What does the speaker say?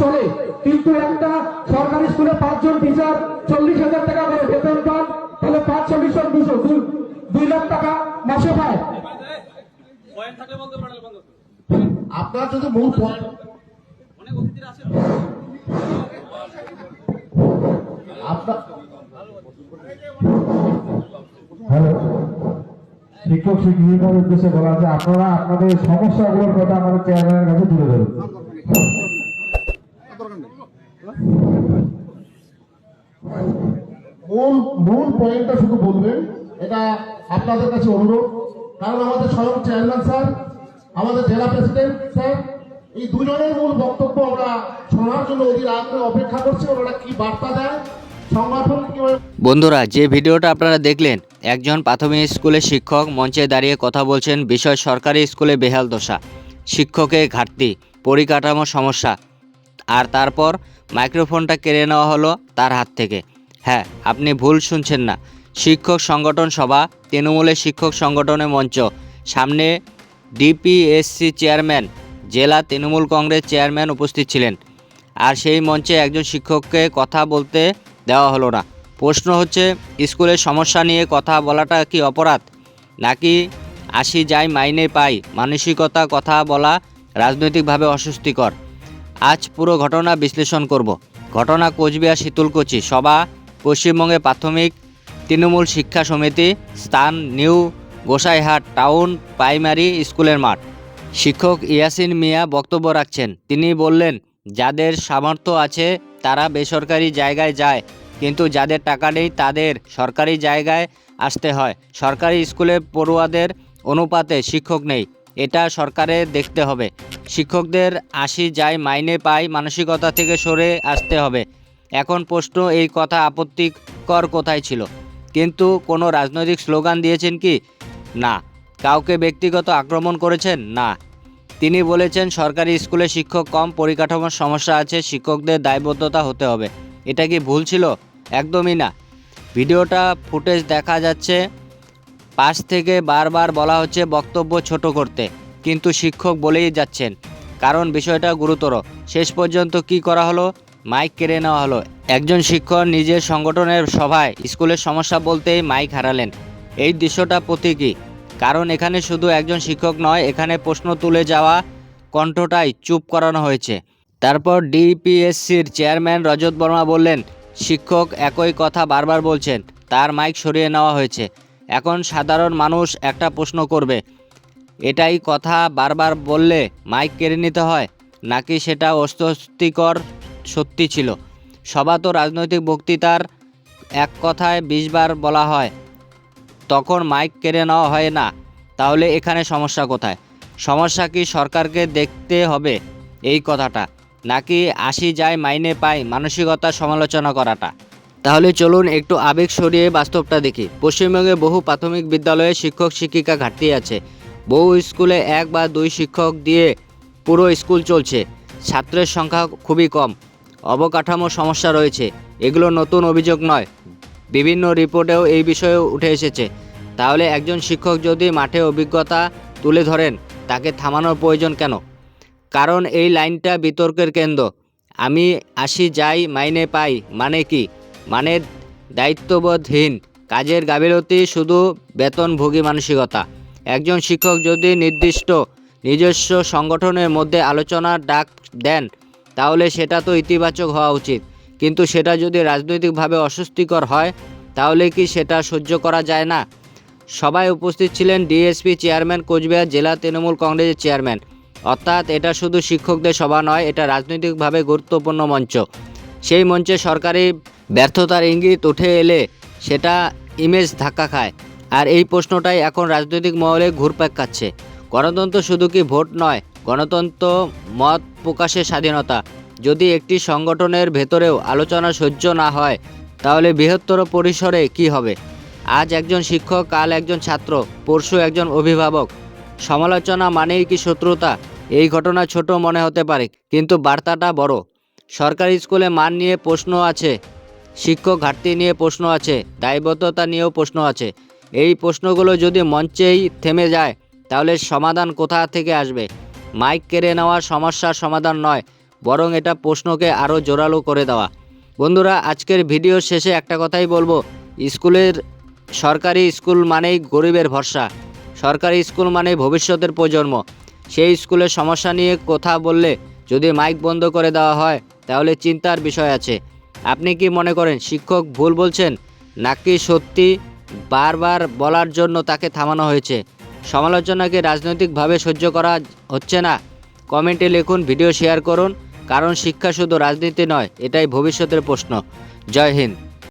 চলে, কিন্তু একটা সরকারি স্কুলে 5 জন টিচার 40,000 টাকা করে বেতন পান, তাহলে 5-40-2 লাখ টাকা মাসে পায়। আপনার যদি মূল হ্যালো, শিক্ষক শিক্ষিকার উদ্দেশ্যে বলা আছে, আপনারা আপনাদের সমস্যাগুলোর কথা আমাদের চেয়ারম্যানের কাছে তুলে ধরুন। মূল পয়েন্টটা শুধু বলবেন, এটা আপনাদের কাছে অনুরোধ। কারণ আমাদের স্বয়ং চেয়ারম্যান স্যার, আমাদের জেলা প্রেসিডেন্ট স্যার, এই দুজনের মূল বক্তব্য আমরা শোনার জন্য অধীর আগ্রহে অপেক্ষা করছি। ওনারা কি বার্তা দেয়, সংগঠন কিভাবে। বন্ধুরা, যে ভিডিওটা আপনারা দেখলেন, একজন প্রাথমিক স্কুলের শিক্ষক মঞ্চে দাঁড়িয়ে কথা বলছেন বিষয় সরকারি স্কুলে বেহাল দশা, শিক্ষকের ঘাটতি, পরিকাঠামোর সমস্যা, আর তারপর মাইক্রোফোনটা কেড়ে নেওয়া হলো তার হাত থেকে। হ্যাঁ, আপনি ভুল শুনছেন না, শিক্ষক সংগঠন সভা, তৃণমূলের শিক্ষক সংগঠনের মঞ্চ, সামনে ডিপিএসসি চেয়ারম্যান, জেলা তৃণমূল কংগ্রেস চেয়ারম্যান উপস্থিত ছিলেন, আর সেই মঞ্চে একজন শিক্ষককে কথা বলতে দেওয়া হলো না। প্রশ্ন হচ্ছে, স্কুলের সমস্যা নিয়ে কথা বলাটা কি অপরাধ, নাকি আসি যাই মাইনে পাই মানসিকতা কথা বলা রাজনৈতিকভাবে অস্বস্তিকর? আজ পুরো ঘটনা বিশ্লেষণ করব। ঘটনা কোচবিহার শীতলকুচি সভা, পশ্চিমবঙ্গে প্রাথমিক তৃণমূল শিক্ষা সমিতি, স্থান নিউ গোসাইহাট টাউন প্রাইমারি স্কুলের মাঠ। শিক্ষক ইয়াসিন মিয়া বক্তব্য রাখছেন। তিনি বললেন, যাদের সামর্থ্য আছে তারা বেসরকারি জায়গায় যায়, কিন্তু যাদের টাকা নেই তাদের সরকারি জায়গায় আসতে হয়। সরকারি স্কুলে পড়ুয়াদের অনুপাতে শিক্ষক নেই, এটা সরকারের দেখতে হবে। শিক্ষকদের আসি যায় মাইনে পাই মানসিকতা থেকে সরে আসতে হবে। এখন প্রশ্ন, এই কথা আপত্তিকর কোথায় ছিল? কিন্তু কোনো রাজনৈতিক স্লোগান দিয়েছেন কি? না। কাউকে ব্যক্তিগত আক্রমণ করেছেন? না। তিনি বলেছেন, সরকারি স্কুলে শিক্ষক কম, পরিকাঠামোর সমস্যা আছে, শিক্ষকদের দায়বদ্ধতা হতে হবে। এটা কি ভুল ছিল? একদমই না। ভিডিওটা ফুটেজ দেখা যাচ্ছে, পাশ থেকে বারবার বলা হচ্ছে বক্তব্য ছোট করতে, কিন্তু শিক্ষক বলেই যাচ্ছেন, কারণ বিষয়টা গুরুতর। শেষ পর্যন্ত কি করা হলো? মাইক কেড়ে নেওয়া হলো। একজন শিক্ষক নিজের সংগঠনের সভায় স্কুলের সমস্যা বলতেই মাইক হারালেন। এই দৃশ্যটা প্রতীকী, কারণ এখানে শুধু একজন শিক্ষক নয়, এখানে প্রশ্ন তুলে যাওয়া কণ্ঠটাই চুপ করানো হয়েছে। তারপর ডিপিএসসির চেয়ারম্যান রজত বর্মা বললেন, শিক্ষক একই কথা বারবার বলছেন, তার মাইক সরিয়ে নেওয়া হয়েছে। এখন সাধারণ মানুষ একটা প্রশ্ন করবে, এটাই কথা বারবার বললে মাইক কেড়ে নিতে হয়, নাকি সেটা অস্বস্তিকর সত্যি ছিল? সভা তো রাজনৈতিক বক্তৃতার, এক কথায় 20 বার বলা হয়, তখন মাইক কেড়ে নেওয়া হয় না। তাহলে এখানে সমস্যা কোথায়? সমস্যা কি সরকারকে দেখতে হবে এই কথাটা, নাকি আসি যায় মাইনে পাই মানসিকতার সমালোচনা করাটা? তাহলে চলুন একটু আবেগ সরিয়ে বাস্তবটা দেখি। পশ্চিমবঙ্গে বহু প্রাথমিক বিদ্যালয়ে শিক্ষক শিক্ষিকা ঘাটতি আছে। বহু স্কুলে 1 বা 2 শিক্ষক দিয়ে পুরো স্কুল চলছে। ছাত্রের সংখ্যা খুবই কম। অবকাঠামো সমস্যা রয়েছে। এগুলো নতুন অভিযোগ নয়, বিভিন্ন রিপোর্টেও এই বিষয়ে উঠে এসেছে। তাহলে একজন শিক্ষক যদি মাঠে অভিজ্ঞতা তুলে ধরেন, তাকে থামানোর প্রয়োজন কেন? কারণ এই লাইনটা বিতর্কের কেন্দ্র। আমি আসি যাই মাইনে পাই মানে কি? মানে দায়িত্ববোধহীন, কাজের গাফিলতি, শুধু বেতনভোগী মানসিকতা। একজন শিক্ষক যদি নির্দিষ্ট নিজস্ব সংগঠনের মধ্যে আলোচনার ডাক দেন, তাহলে সেটা তো ইতিবাচক হওয়া উচিত। কিন্তু সেটা যদি রাজনৈতিকভাবে অস্বস্তিকর হয়, তাহলে কি সেটা সহ্য করা যায় না? সবাই উপস্থিত ছিলেন ডিএসপি চেয়ারম্যান, কোচবিহার জেলা তৃণমূল কংগ্রেসের চেয়ারম্যান। অর্থাৎ এটা শুধু শিক্ষকদের সভা নয়, এটা রাজনৈতিকভাবে গুরুত্বপূর্ণ মঞ্চ। সেই মঞ্চে সরকারি ব্যর্থতার ইঙ্গিত উঠে এলে সেটা ইমেজ ধাক্কা খায়। আর এই প্রশ্নটাই এখন রাজনৈতিক মহলে ঘুরপাক খাচ্ছে। গণতন্ত্র শুধু কি ভোট নয়, গণতন্ত্র মত প্রকাশের স্বাধীনতা। যদি একটি সংগঠনের ভেতরেও আলোচনা সহ্য না হয়, তাহলে বৃহত্তর পরিসরে কি হবে? আজ একজন শিক্ষক, কাল একজন ছাত্র, পরশু একজন অভিভাবক। সমালোচনা মানেই কি শত্রুতা? এই ঘটনা ছোট মনে হতে পারে, কিন্তু বার্তাটা বড়। সরকারি স্কুলে মান নিয়ে প্রশ্ন আছে, শিক্ষক ঘাটতি নিয়ে প্রশ্ন আছে, দায়বদ্ধতা নিয়েও প্রশ্ন আছে। এই প্রশ্নগুলো যদি মঞ্চেই থেমে যায়, তাহলে সমাধান কোথা থেকে আসবে? মাইক কেড়ে নেওয়ার সমস্যার সমাধান নয়, বরং এটা প্রশ্নকে আরও জোরালো করে দেওয়া। বন্ধুরা, আজকের ভিডিওর শেষে একটা কথাই বলবো, সরকারি স্কুল মানেই গরিবের ভরসা, সরকারি স্কুল মানেই ভবিষ্যতের প্রজন্ম। সেই স্কুলের সমস্যা নিয়ে কথা বললে যদি মাইক বন্ধ করে দেওয়া হয় তাহলে চিন্তার বিষয় আছে। আপনি কি মনে করেন শিক্ষক ভুল বলছেন, নাকি সত্যি বারবার বলার জন্য তাকে থামানো হয়েছে? সমালোচনাকে রাজনৈতিকভাবে সহ্য করা হচ্ছে না? কমেন্টে লিখুন, ভিডিও শেয়ার করুন, কারণ শিক্ষা শুধু রাজনীতি নয়, এটাই ভবিষ্যতের প্রশ্ন। জয় হিন্দ।